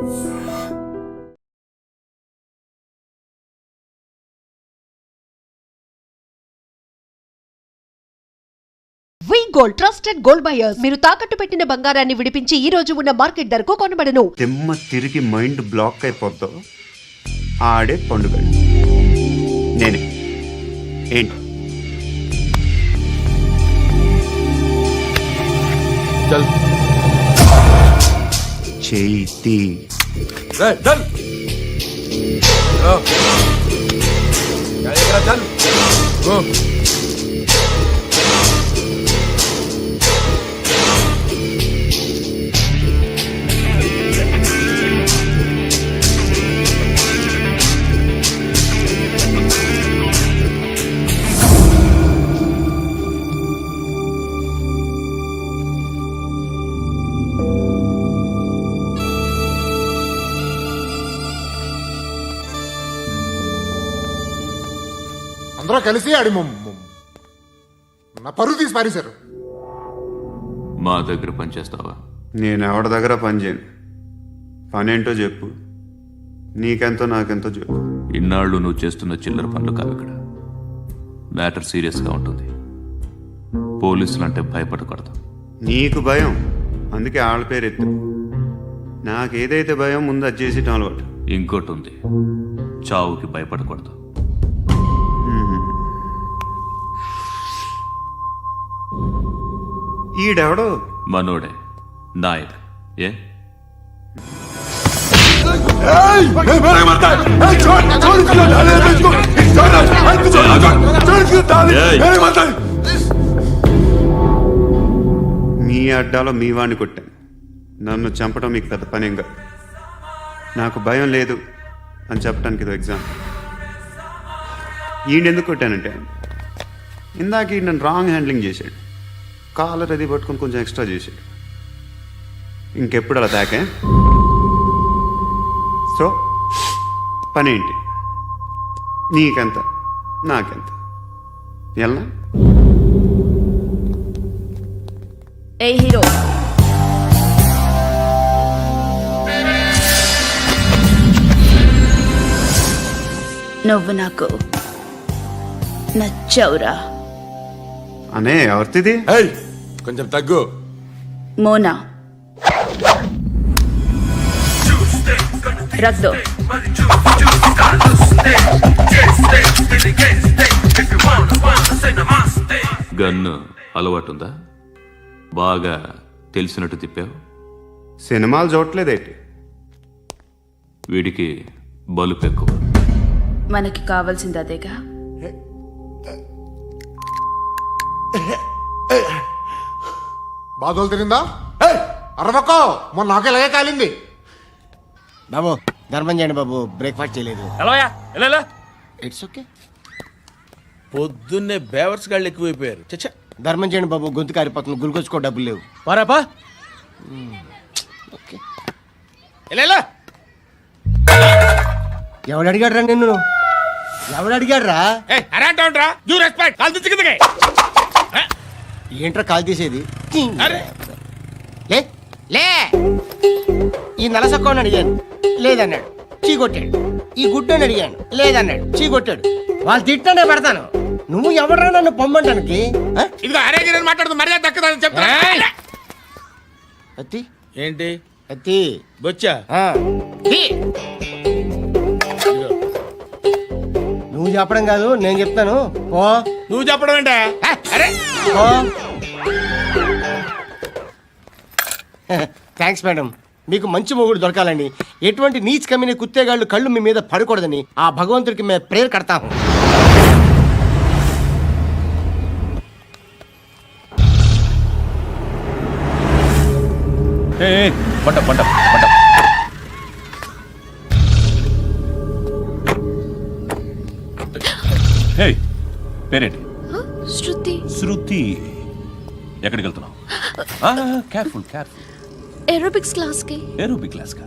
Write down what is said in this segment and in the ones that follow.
వి gold trusted gold buyers. మీరు తాకట్టు పెట్టిన బంగారాన్ని విడిపించి ఈ రోజు ఉన్న మార్కెట్ ధరకు కొనబడను. తెమ్మ తిరిగి మైండ్ బ్లాక్ అయిపోద్దో ఆడే పండుగ నేనే. ఏంటి చల్ చేతి చల్ చల్ అందరూ కలిసి ఆడి నా పరువు తీసి పారేశారు. మా దగ్గర పనిచేస్తావా? నేను ఎవరి దగ్గర పని చేయను. పని ఏంటో చెప్పు. నీకెంతో నాకెంతో చెప్పు. ఇన్నాళ్ళు నువ్వు చేస్తున్న చిల్లర పనులు కావు ఇక్కడ. మ్యాటర్ సీరియస్గా ఉంటుంది. పోలీసులు అంటే భయపడకూడదు. నీకు భయం, అందుకే ఆళ్ళ పేరు ఎత్తు. నాకేదైతే భయం ముందు అది చేసేటం అలవాటు. ఇంకోటి ఉంది, చావుకి భయపడకూడదు. ఈడెవడో మనోడే నాయక్. ఏ మీ అడ్డాలో మీ వాడిని కొట్టాను. నన్ను చంపడం మీకు పెద్ద పనేం కాదు. నాకు భయం లేదు అని చెప్పడానికి ఇది ఎగ్జాంపుల్. ఈయనెందుకు కొట్టానంటే ఇందాక ఈ నన్ను రాంగ్ హ్యాండ్లింగ్ చేశాడు. కాలర్ అది పట్టుకొని కొంచెం ఎక్స్ట్రా చేశాడు. ఇంకెప్పుడు అలా తాకే. సో పనేంటి? నీకెంత నాకెంత ఎలా? ఏ హీరో, నువ్వు నాకు నచ్చవురా. అనే ఎవరిది? కొంచెం తగ్గు. మోనా రక్ దో. గన్ను అలవాటుందా? బాగా తెలిసినట్టు తిప్పావు. సినిమాలు చూడట్లేదేంటి? వీడికి బలుపు ఎక్కువ. మనకి కావాల్సింది అదేగా. బాధలు తిరిందా? అరవకో, మొన్న నాకు ఇలాగే కాలింది. బాబు ధర్మం చేయండి బాబు, బ్రేక్ఫాస్ట్ చేయలేదు. It's okay. పొద్దున్నే బేవర్స్ గాళ్ళు ఎక్కువైపోయారు. చచ్చా, ధర్మం చేయండి బాబు, గొంతు కారిపోతుంది, గురికొచ్చుకో డబ్బులు లేవు. పారాపా. ఓకే. ఎవడు అడిగాడు రా నిన్ను? ఎవడు అడిగాడు రా? ఏంట్రా కాల్ తీసేది? లే లే. ఈ నలసక్కని అడిగాను, లేదన్నాడు, చీ కొట్టాడు. ఈ గుడ్డని అడిగాను, లేదన్నాడు, చీ కొట్టాడు. వాళ్ళు తిట్టానే పెడతాను. నువ్వు ఎవడరా నన్ను పొమ్మంటానికి? మాట్లాడుతూ మర్యాద దక్కదని చెప్తా. అత్తి ఏంటి అత్తి బొచ్చా? నువ్వు చెప్పడం కాదు, నేను చెప్తాను. ఓ నువ్వు చెప్పడం ఏంటే? అరే థ్యాంక్స్ మేడం. మీకు మంచి మొగుడు దొరకాలని, ఎటువంటి నీచ్ కమ్మిన కుత్తేగాళ్ళు కళ్ళు మీ మీద పడకూడదని ఆ భగవంతుడికి మేము ప్రేయర్ కడతాము. పంట పంట పంట. హే, పేరేంటి? శృతి. శృతి. ఎక్కడికి వెళ్తున్నావు? Careful careful. ఏరోబిక్స్ క్లాస్ కి. ఏరోబిక్ క్లాస్ కా?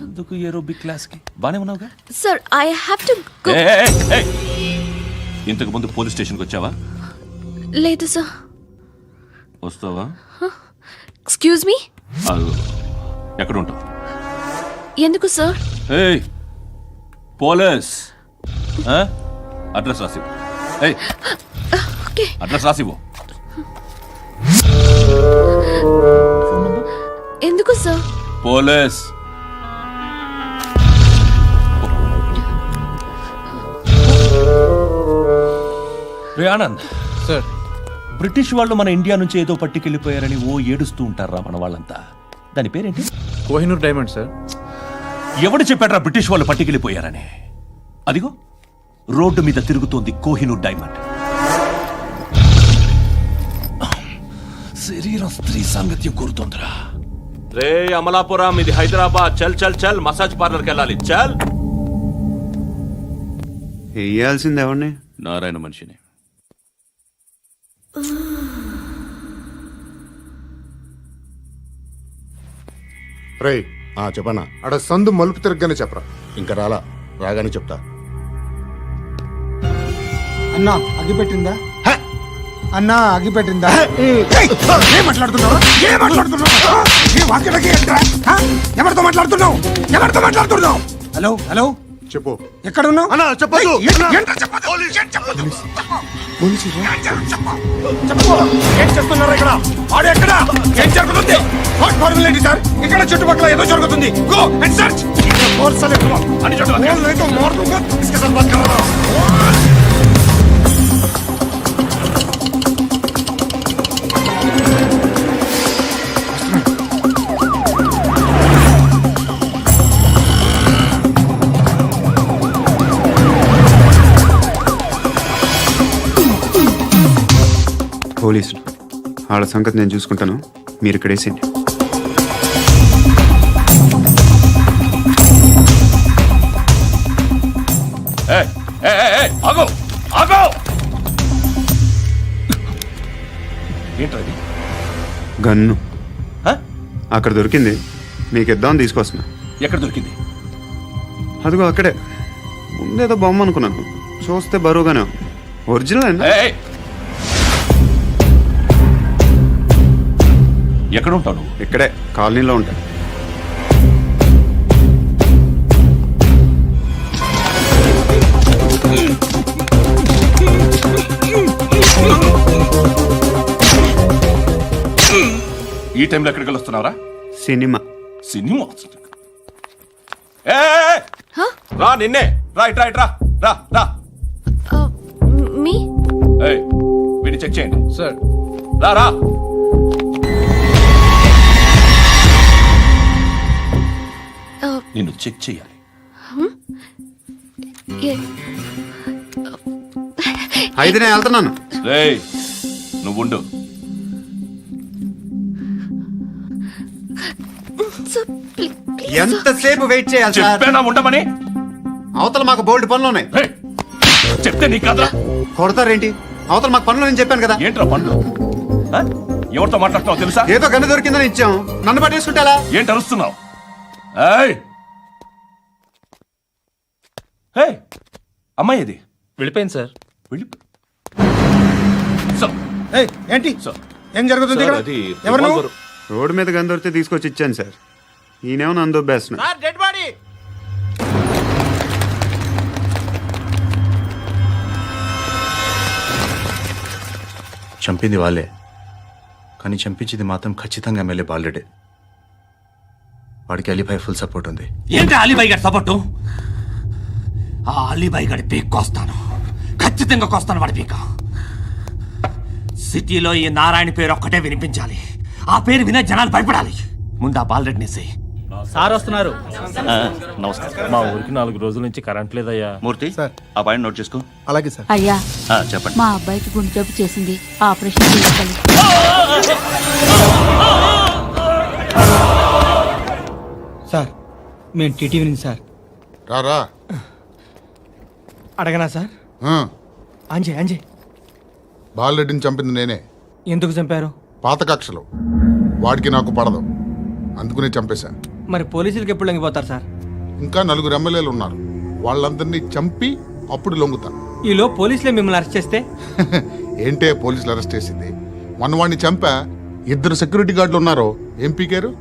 ఎందుకు ఏరోబిక్ క్లాస్ కి? బానే ఉన్నావుగా? Sir, I have to go. ఇంతకు ముందు పోలీస్ స్టేషన్కి వచ్చావా? లేదు సార్. వస్తావా? Excuse me. ఎక్కడ ఉంటావు? ఎందుకు సార్? ఏయ్ పోలీస్ అడ్రస్ రాసివ్వు. ఏయ్ ఓకే. అడ్రస్ రాసివ్వు. ఎందుకు సార్? పోలీస్. రే ఆనంద్ సార్ బ్రిటిష్ వాళ్ళు మన ఇండియా నుంచి ఏదో పట్టుకెళ్ళిపోయారని ఓ ఏడుస్తూ ఉంటారా మన వాళ్ళంతా. దాని పేరేంటి? Kohinoor diamond sir. ఎవడు చెప్పాడ్రా బ్రిటిష్ వాళ్ళు పట్టుకెళ్ళిపోయారని? అదిగో రోడ్డు మీద తిరుగుతోంది కోహినూర్ డైమండ్. శరీరం స్త్రీ సాంగత్యం కోరుతోందిరా. రే అమలాపురం, ఇది హైదరాబాద్. చల్ చల్ చల్, మసాజ్ పార్లర్కి వెళ్ళాలి. చల్. వేయాల్సింది ఎవరిని? నారాయణ మనిషిని. రేయ్ చెప్పనా అడ సందు మలుపు తిరగగానే చెప్పరా. ఇంకా రాగానే చెప్తా. అన్నా అగిపెట్టిందా? అన్నా అగిపెట్టిందా? ఏం మాట్లాడుతున్నావు? ఎవరితో మాట్లాడుతున్నావు? హలో హలో, చెప్పు. ఎక్కడ ఉన్నావు? అన్నా చెప్పదు. ఏం చేస్తున్నారు ఇక్కడ? ఆడు ఎక్కడ? ఏం జరుగుతుంది? వాట్ ఫార్ములేంటి సార్? ఇక్కడ చుట్టుపక్కల ఏదో జరుగుతుంది. Go and search. పోలీసులు వాళ్ళ సంగతి నేను చూసుకుంటాను, మీరు ఇక్కడ వేసేయండి. ఏంటది? గన్ను అక్కడ దొరికింది, మీకు ఇద్దామని తీసుకొస్తున్నా. ఎక్కడ దొరికింది? అదిగో అక్కడే. ముందేదో బొమ్మ అనుకున్నాను, చూస్తే బరువుగానే ఉంది. ఒరిజినల్ అండి. ఎక్కడ ఉంటావు? ఇక్కడే కాలనీలో ఉంటా. ఈ టైంలో ఎక్కడికి వస్తున్నావురా? సినిమా. సినిమా రా, నిన్నే. రా ఇట్రా ఇట్రా, రా రా. మీ వీడిని చెక్ చేయండి సార్. రా రా. నిన్ను చెక్ చేయాలి. అయితే నేను వెళ్తున్నాను. రేయ్ నువ్వు ఉండు. ఎంతసేపు వెయిట్ చేయాలి సార్? చెప్పేనా ఉండమని? అవతల మాకు బోల్డ్ పనులు ఉన్నాయి. రేయ్, చెప్తే నీకు కదరా. కొడతారేంటి? అవతల మాకు పనులు నేను చెప్పాను కదా. ఏంట్రా పండ్లు? ఎవరితో మాట్లాడుతున్నావు తెలుసా? ఏదో గన్ను దొరికిందని ఇచ్చాం, నన్ను పట్టేసుకుంటా. ఏంటి అరుస్తున్నావు? అమ్మాయి ఇది వెళ్ళిపోయింది సార్. ఏంటి? ఏం జరుగుతుంది ఇక్కడ? ఎవరు నువ్వు? రోడ్డు మీద గన్ను దొరికితే తీసుకొచ్చి ఇచ్చాను సార్. ఈయనేమో నన్ను దొబ్బేస్తున్నా. Dead body. చంపింది వాళ్ళే, కానీ చంపించింది మాత్రం ఖచ్చితంగా ఎమ్మెల్యే బాలుడే. వాడికి అలీబాయ్ ఫుల్ సపోర్ట్ ఉంది. ఏంటి అలీబాయ్ గారి సపోర్టు? ఆ అలీబాయ్ గారి పీక్ కోస్తాను, ఖచ్చితంగా కోస్తాను వాడి పీక. సిటీలో ఈ నారాయణ పేరు ఒక్కటే వినిపించాలి. ఆ పేరు వినే జనాలు భయపడాలి. ముందు ఆ బాలరెడ్డిని సార్ వస్తున్నారు. నమస్కారం. మా ఊరికి 4 రోజుల నుంచి కరెంట్ లేదయ్యా. మూర్తి ఆ పాయింట్ నోట్ చేసుకో. అలాగే సార్. అయ్యా చెప్పండి. మా అబ్బాయికి గుండె జబ్బు చేసింది, ఆపరేషన్ చేయాలి. సార్ మేము టీటీవీ నుంచి సార్. రా. అడగనా సార్? అంజయ్ బాలరెడ్డిని చంపింది నేనే. ఎందుకు చంపారు? పాత కక్షలు, వాడికి నాకు పడదు, అందుకునే చంపేశాను. మరి పోలీసులకు ఎప్పుడు లొంగిపోతారు సార్? ఇంకా 4 ఎమ్మెల్యేలు ఉన్నారు, వాళ్ళందరినీ చంపి అప్పుడు లొంగుతాను. ఈలో పోలీసులే మిమ్మల్ని అరెస్ట్ చేస్తే? ఏంటే పోలీసులు అరెస్ట్ చేసింది? వాడిని చంపా. 2 సెక్యూరిటీ గార్డులు ఉన్నారు, ఏం పీకారు?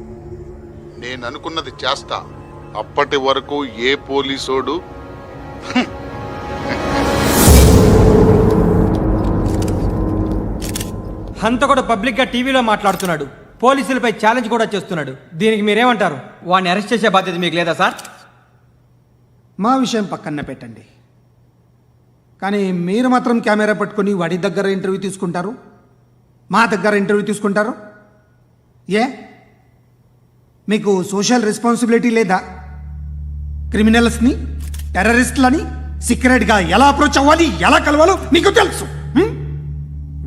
నేను అనుకున్నది చేస్తా, అప్పటి వరకు ఏ పోలీసోడు హంతకుడు పబ్లిక్ గా టీవీలో మాట్లాడుతున్నాడు, పోలీసులపై ఛాలెంజ్ కూడా చేస్తున్నాడు. దీనికి మీరేమంటారు? వాడిని అరెస్ట్ చేసే బాధ్యత మీకు లేదా సార్? మా విషయం పక్కన పెట్టండి, కానీ మీరు మాత్రం కెమెరా పట్టుకొని వాడి దగ్గర ఇంటర్వ్యూ తీసుకుంటారు, మా దగ్గర ఇంటర్వ్యూ తీసుకుంటారు. ఏ మీకు సోషల్ రెస్పాన్సిబిలిటీ లేదా? క్రిమినల్స్ని, టెర్రరిస్టులని సీక్రెట్గా ఎలా అప్రోచ్ అవ్వాలి, ఎలా కలవాలో మీకు తెలుసు.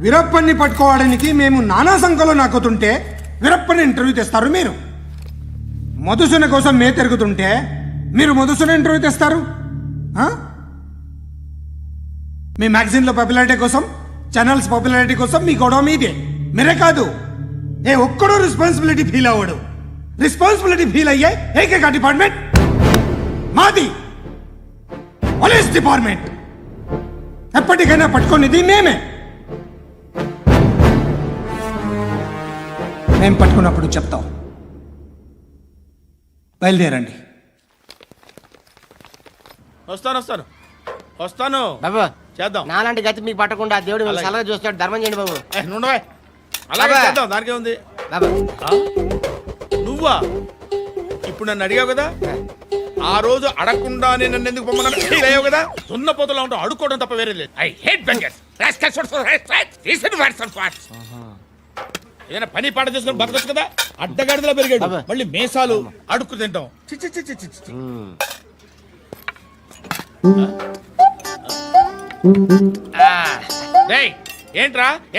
వీరప్పన్ని పట్టుకోవడానికి మేము నానా సంఖ్యలో నాకుతుంటే వీరప్పని ఇంటర్వ్యూ తెస్తారు మీరు. మధుసూన కోసం మే తిరుగుతుంటే మీరు మధుసూన ఇంటర్వ్యూ తెస్తారు. మీ మ్యాగజైన్లో పాపులారిటీ కోసం, ఛానల్స్ పాపులారిటీ కోసం మీ గొడవ మీదే. మీరే కాదు, ఏ ఒక్కడో రెస్పాన్సిబిలిటీ ఫీల్ అవ్వడు. రెస్పాన్సిబిలిటీ ఫీల్ అయ్యే ఏకైక డిపార్ట్మెంట్ మాది, పోలీస్ డిపార్ట్మెంట్. ఎప్పటికైనా పట్టుకునేది మేమే. మేము పట్టుకున్నప్పుడు చెప్తాం. బయలుదేరండి. వస్తాను బాబు, చేద్దాం. నాలాంటి గతి మీకు పట్టకుండా దేవుడు మిమ్మల్ని సలహా చూస్తాడు. ధర్మం చేయండి బాబు. అలాగే చేద్దాం, దానికే ఉంది. బాబు నువ్వా ఇప్పుడు నన్ను అడిగావు కదా, ఆ రోజు అడగకుండానే నన్ను ఎందుకు పొమ్మన్నాను ఫీల్ అయ్యావు కదా. సున్నపోతలో ఉంటావు, అడుక్కోవడం తప్ప వేరే లేదు. I hate bangers. ఏదైనా పని పాట చేసుకుని బతకొచ్చు కదా. అడ్డగాడిదలా పెరిగాడు, మళ్ళీ మేసాలు అడుక్కు తింటాం. చి చి చి చి చి చి. డేయ్,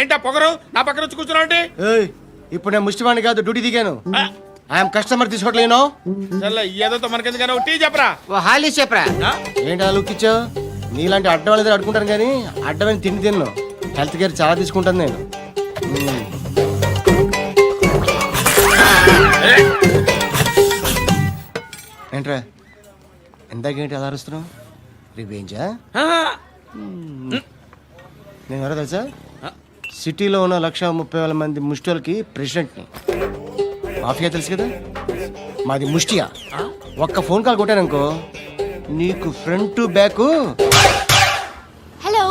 ఏంటా పొగరు నా పక్కన వచ్చి కూర్చున్నావు అంటే? ఇప్పుడు నేను ముష్టివాణి కాదు, డ్యూటీ దిగాను. ఐఎమ్ కస్టమర్ తీసుకోవట్లేను. ఏదో మనకెందుకైనా టీ చెప్పరా, హాలీ చెప్పరా. ఏంటి అలా లుక్ ఇచ్చావు? నీలాంటి అడ్డం వాళ్ళ దగ్గర అడుకుంటాను, కానీ అడ్డమైన తిండి తిన్ను. హెల్త్ కేర్ చాలా తీసుకుంటాను నేను. ఏంట్రా ఎందాకేంటి అలా అరుస్తున్నావు? రివేంజా? నేను ఎవరో తెలుసా? సిటీలో ఉన్న 130,000 మంది ముష్టిలకి ప్రెసిడెంట్ని. మాఫియా తెలుసు కదా, మాది ముష్టియా. ఒక్క ఫోన్ కాల్ కొట్టాననుకో, నీకు ఫ్రంట్ టు బ్యాక్. హలో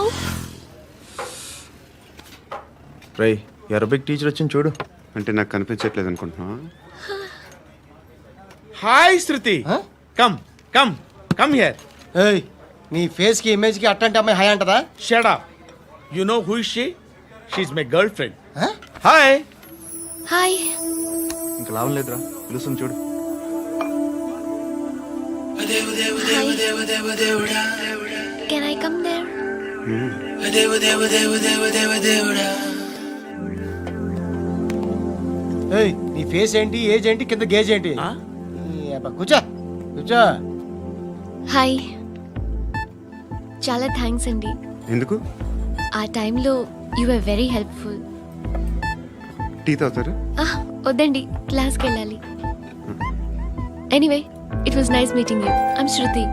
రై అరబిక్ టీచర్ వచ్చింది చూడు. అంటే నాకు కనిపించట్లేదు అనుకుంటున్నా. Hi Shruti, come come come here. ఏయ్, నీ ఫేస్ కి ఇమేజ్ కి అట్లాంటి అమ్మాయి హాయ్ అంటదా? Shut up. You know who is she? She is my girl friend. Hi. Hi. ఇంకా లాభం లేదురా, పిలుస్తుంది చూడు. Can I come there? ఏయ్, నీ ఫేస్ ఏంటి, ఏజ్ ఏంటి, కింద గేజ్ ఏంటి? కూర్చో కూర్చో. హాయ్, చాలా థ్యాంక్స్ అండి. ఎందుకు? ఆ టైంలో you are very helpful. Tea తాగుతారు? వద్దండి, క్లాస్కి వెళ్ళాలి. Anyway, it was nice meeting you. I'm Shruti.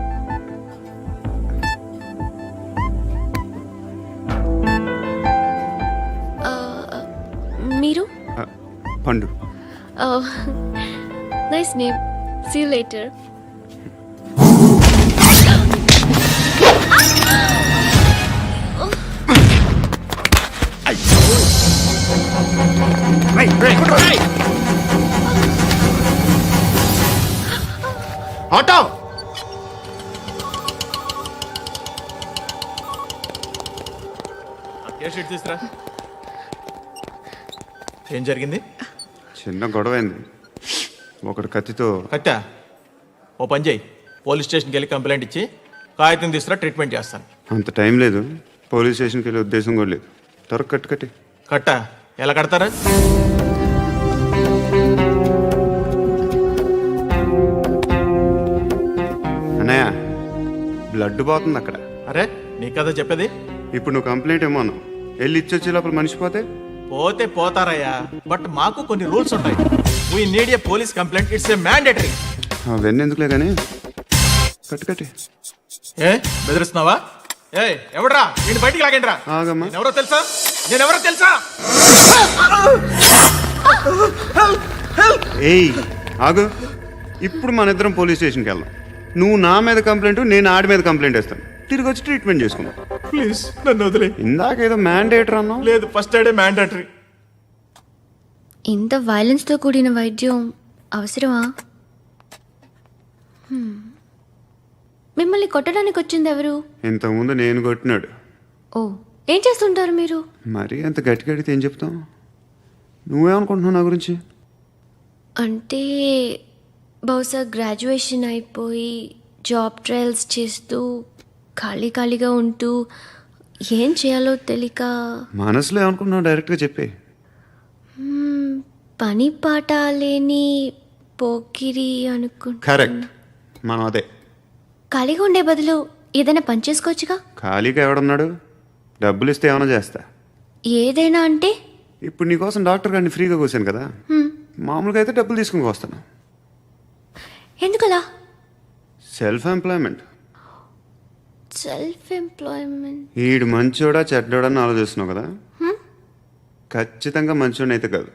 మీరు? Pandu. Nice name. See you later. Auto తీసురా. ఏం జరిగింది? చిన్న గొడవ అయింది. ఒకడు కత్తితో. కట్టా? ఓ పని చేయి, పోలీస్ స్టేషన్కి వెళ్ళి కంప్లైంట్ ఇచ్చి కాగితం తీసుకురా, ట్రీట్మెంట్ చేస్తాను. అంత టైం లేదు, పోలీస్ స్టేషన్కి వెళ్ళే ఉద్దేశం కూడా లేదు. త్వరగా కట్టి. కట్టా? ఎలా కడతారా? అన్నయ్య, బ్లడ్ పోతుంది అక్కడ. అరే నీ కదా చెప్పేది. ఇప్పుడు నువ్వు కంప్లైంట్ ఏమో అన్నావు, వెళ్ళి ఇచ్చొచ్చే లోపల మనిషి పోతే పోతే పోతారయ్యా, బట్ మాకు కొన్ని రూల్స్ ఉంటాయి. We need a police complaint, it's a mandatory. అవన్నీ ఎందుకులే కానీ కట్టి. ఏ బెదిరిస్తున్నావా? ఏ ఎవడ్రా నేను బయటికి లాగండి రా. ఆగమ్మా. ఎవరో తెలుసా? నేనెవరో తెలుసా? ఏయ్ ఆగు, ఇప్పుడు మన ఇద్దరం పోలీస్ స్టేషన్కి వెళ్దాం. నువ్వు నా మీద కంప్లైంట్, నేను ఆడి మీద కంప్లైంట్ వేస్తాను. తిరిగి వచ్చి ట్రీట్మెంట్ చేసుకుందాం. ప్లీజ్ నన్ను వదిలే. ఇందాక ఏదో మ్యాండేటర్ అన్నావు. లేదు, ఫస్ట్ ఎయిడే మ్యాండేటరీ. ఇంత వైలెన్స్తో కూడిన వైద్యం అవసరమా? మిమ్మల్ని కొట్టడానికి వచ్చింది ఎవరు? ఇంతకుముందు నేను కొట్టినాడు. ఓ, ఏం చేస్తుంటారు మీరు? మరీ అంత గట్టిగా అడిగితే ఏం చెప్తాం? నువ్వేమనుకుంటున్నావు నా గురించి? అంటే బహుశా గ్రాడ్యుయేషన్ అయిపోయి జాబ్ ట్రయల్స్ చేస్తూ ఖాళీగా ఉంటూ ఏం చేయాలో తెలియక. మనసులో ఏమనుకుంటున్నావు డైరెక్ట్గా చెప్పే. పని పాట లేని పోకిరి అనుకుంటా. కరెక్ట్, మనం అదే. ఖాళీగా ఉండే బదులు ఏదైనా పని చేసుకోవచ్చుగా. ఖాళీగా ఎవడన్నాడు? డబ్బులు ఇస్తే ఏమైనా చేస్తా. ఏదైనా అంటే? ఇప్పుడు నీకోసం డాక్టర్ గారిని ఫ్రీగా కూర్చాను కదా, మామూలుగా అయితే డబ్బులు తీసుకుని వస్తాను. ఎందుకలా? Self employment. Self employment. ఈడు మంచోడా చెడ్డోడా అని ఆలోచిస్తున్నావు కదా. ఖచ్చితంగా మంచోడని అయితే కాదు.